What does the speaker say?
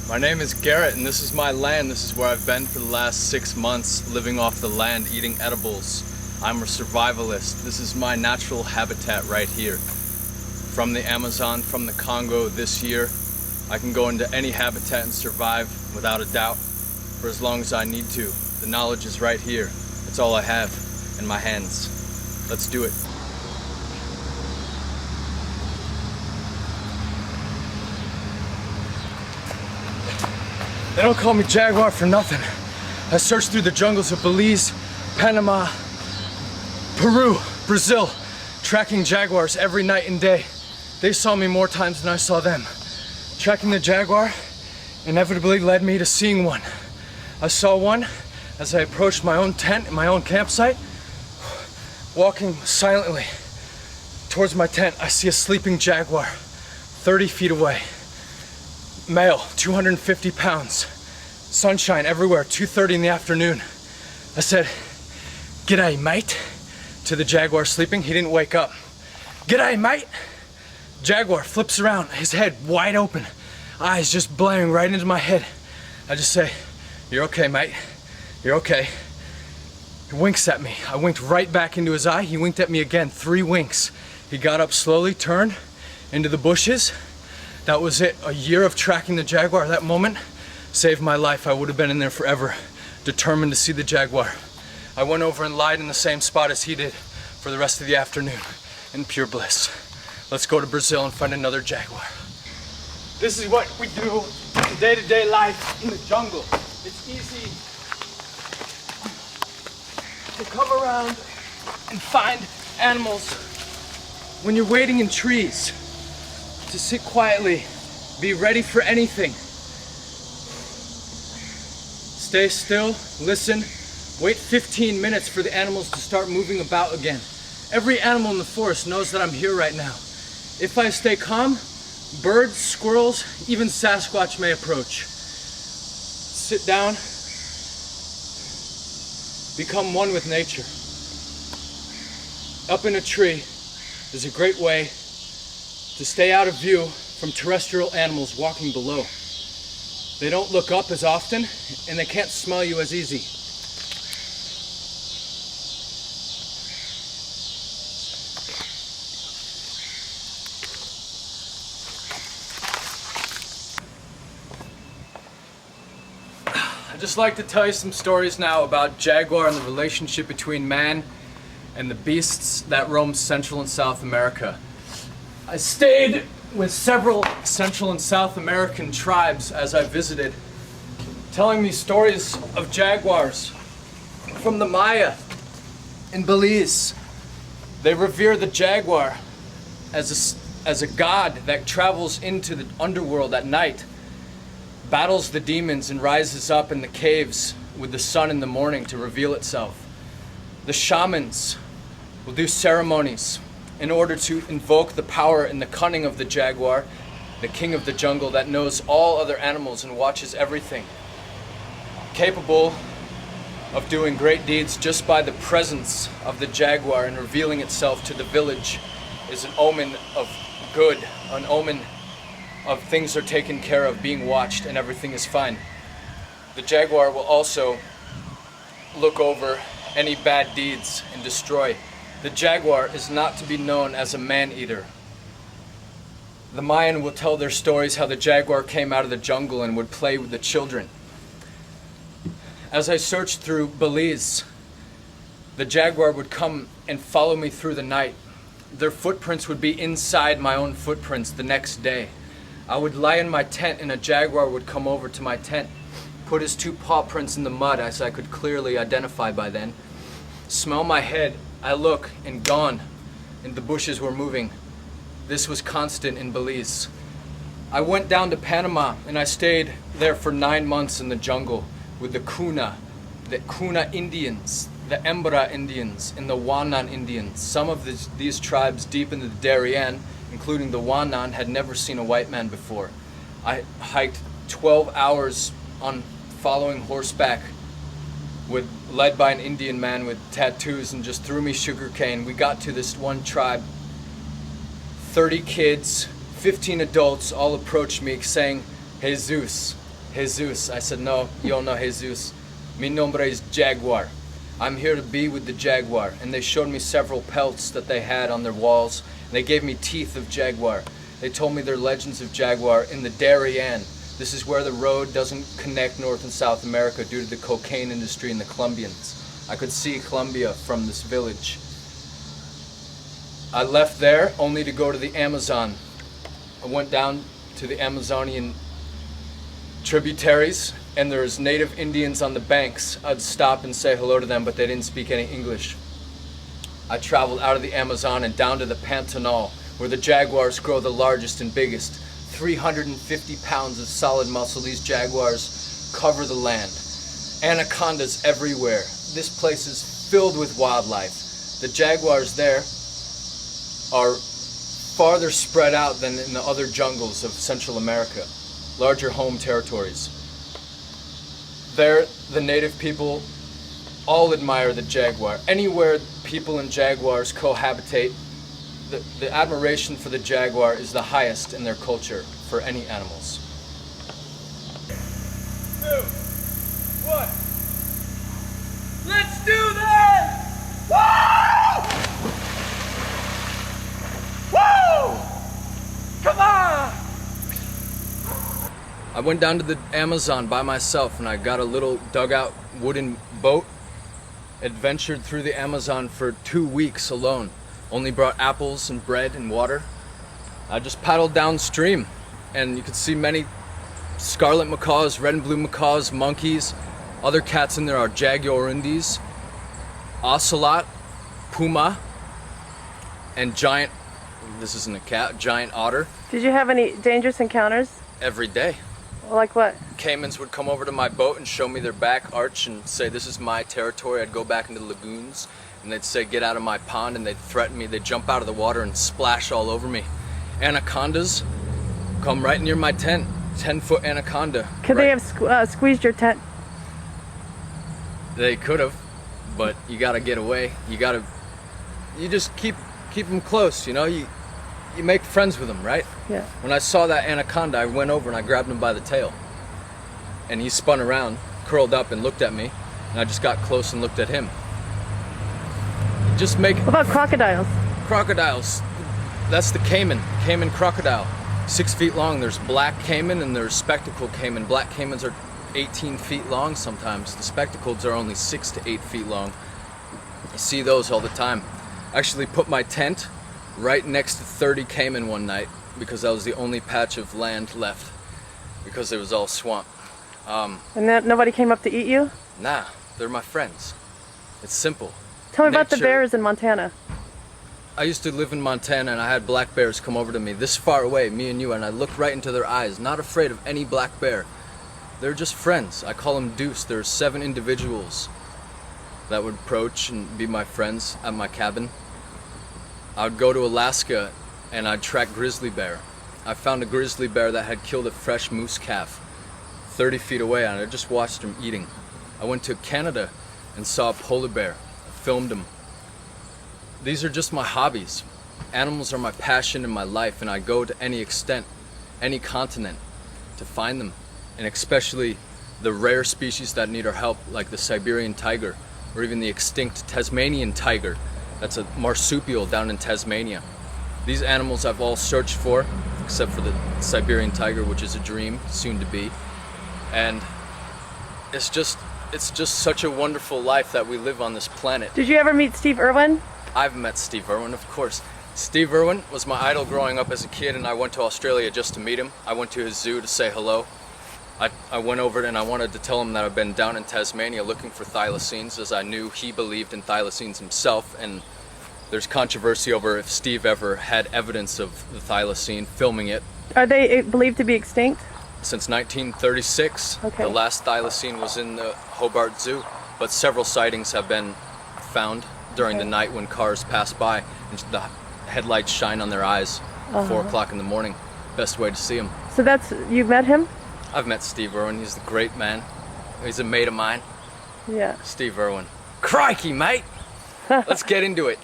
My name is Garrett, and this is my land. This is where I've been for the last 6 months, living off the land, eating edibles. I'm a survivalist. This is my natural habitat right here. From the Amazon, from the Congo this year, I can go into any habitat and survive without a doubt for as long as I need to. The knowledge is right here. It's all I have in my hands. Let's do it. They don't call me Jaguar for nothing. I searched through the jungles of Belize, Panama, Peru, Brazil, tracking jaguars every night and day. They saw me more times than I saw them. Tracking the jaguar inevitably led me to seeing one. I saw one as I approached my own tent in my own campsite. Walking silently towards my tent, I see a sleeping jaguar 30 feet away. Male, 250 pounds, sunshine everywhere, 2:30 in the afternoon. I said, "G'day, mate," to the jaguar sleeping. He didn't wake up. "G'day, mate." Jaguar flips around, his head wide open, eyes just blaring right into my head. I just say, "You're okay, mate, you're okay." He winks at me. I winked right back into his eye. He winked at me again, 3 winks. He got up slowly, turned into the bushes. That was it. A year of tracking the jaguar. That moment saved my life. I would have been in there forever, determined to see the jaguar. I went over and lied in the same spot as he did for the rest of the afternoon in pure bliss. Let's go to Brazil and find another jaguar. This is what we do in day-to-day life in the jungle. It's easy to come around and find animals when you're waiting in trees. To sit quietly, be ready for anything. Stay still, listen, wait 15 minutes for the animals to start moving about again. Every animal in the forest knows that I'm here right now. If I stay calm, birds, squirrels, even Sasquatch may approach. Sit down, become one with nature. Up in a tree is a great way to stay out of view from terrestrial animals walking below. They don't look up as often, and they can't smell you as easy. I'd just like to tell you some stories now about jaguar and the relationship between man and the beasts that roam Central and South America. I stayed with several Central and South American tribes as I visited, telling me stories of jaguars from the Maya in Belize. They revere the jaguar as a god that travels into the underworld at night, battles the demons, and rises up in the caves with the sun in the morning to reveal itself. The shamans will do ceremonies in order to invoke the power and the cunning of the jaguar, the king of the jungle that knows all other animals and watches everything. Capable of doing great deeds just by the presence of the jaguar and revealing itself to the village is an omen of good, an omen of things are taken care of, being watched, and everything is fine. The jaguar will also look over any bad deeds and destroy. The jaguar is not to be known as a man-eater. The Mayan will tell their stories how the jaguar came out of the jungle and would play with the children. As I searched through Belize, the jaguar would come and follow me through the night. Their footprints would be inside my own footprints the next day. I would lie in my tent and a jaguar would come over to my tent, put his 2 paw prints in the mud, as I could clearly identify by then, smell my head. I look, and gone, and the bushes were moving. This was constant in Belize. I went down to Panama, and I stayed there for 9 months in the jungle with the Kuna Indians, the Embra Indians, and the Wanan Indians. Some of these tribes deep into the Darien, including the Wanan, had never seen a white man before. I hiked 12 hours on following horseback led by an Indian man with tattoos, and just threw me sugarcane. We got to this one tribe. 30 kids, 15 adults all approached me saying, "Jesus, Jesus. I said, no, yo no Jesus. Mi nombre es Jaguar. I'm here to be with the jaguar. And they showed me several pelts that they had on their walls. They gave me teeth of jaguar. They told me they're legends of jaguar in the Darien. This is where the road doesn't connect North and South America due to the cocaine industry and the Colombians. I could see Colombia from this village. I left there only to go to the Amazon. I went down to the Amazonian tributaries, and there's native Indians on the banks. I'd stop and say hello to them, but they didn't speak any English. I traveled out of the Amazon and down to the Pantanal, where the jaguars grow the largest and biggest. 350 pounds of solid muscle. These jaguars cover the land. Anacondas everywhere. This place is filled with wildlife. The jaguars there are farther spread out than in the other jungles of Central America, larger home territories. There, the native people all admire the jaguar. Anywhere people and jaguars cohabitate, the admiration for the jaguar is the highest in their culture for any animals. 2, 1. Let's do this! Woo! Woo! Come on! I went down to the Amazon by myself and I got a little dugout wooden boat, adventured through the Amazon for 2 weeks alone. Only brought apples and bread and water. I just paddled downstream and you could see many scarlet macaws, red and blue macaws, monkeys. Other cats in there are jaguarundis, ocelot, puma, and giant, this isn't a cat, giant otter. Did you have any dangerous encounters? Every day. Like what? Caimans would come over to my boat and show me their back arch and say, this is my territory. I'd go back into the lagoons and they'd say, get out of my pond, and they'd threaten me. They'd jump out of the water and splash all over me. Anacondas come right near my tent. 10-foot anaconda. Could they have squeezed your tent? They could have, but you gotta get away. You just keep them close, you know? You make friends with them, right? Yeah. When I saw that anaconda, I went over and I grabbed him by the tail. And he spun around, curled up and looked at me, and I just got close and looked at him. Just make... What about crocodiles? Crocodiles. That's the caiman crocodile. 6 feet long. There's black caiman and there's spectacled caiman. Black caimans are 18 feet long sometimes. The spectacleds are only 6 to 8 feet long. I see those all the time. I actually put my tent right next to 30 caiman one night because that was the only patch of land left because it was all swamp. And that nobody came up to eat you? Nah, they're my friends. It's simple. Tell me about the bears in Montana. I used to live in Montana and I had black bears come over to me this far away, me and you, and I looked right into their eyes, not afraid of any black bear. They're just friends. I call them Deuce. There's 7 individuals that would approach and be my friends at my cabin. I would go to Alaska and I'd track grizzly bear. I found a grizzly bear that had killed a fresh moose calf 30 feet away and I just watched him eating. I went to Canada and saw a polar bear. I filmed him. These are just my hobbies. Animals are my passion in my life, and I go to any extent, any continent, to find them. And especially the rare species that need our help, like the Siberian tiger, or even the extinct Tasmanian tiger. That's a marsupial down in Tasmania. These animals I've all searched for, except for the Siberian tiger, which is a dream, soon to be. And it's just such a wonderful life that we live on this planet. Did you ever meet Steve Irwin? I've met Steve Irwin, of course. Steve Irwin was my idol growing up as a kid, and I went to Australia just to meet him. I went to his zoo to say hello. I went over and I wanted to tell him that I've been down in Tasmania looking for thylacines, as I knew he believed in thylacines himself, and there's controversy over if Steve ever had evidence of the thylacine, filming it. Are they believed to be extinct? Since 1936, okay. The last thylacine was in the Hobart Zoo, but several sightings have been found during the night when cars pass by and the headlights shine on their eyes at 4 o'clock in the morning. Best way to see them. So you've met him? I've met Steve Irwin. He's a great man. He's a mate of mine. Yeah. Steve Irwin. Crikey, mate! Let's get into it.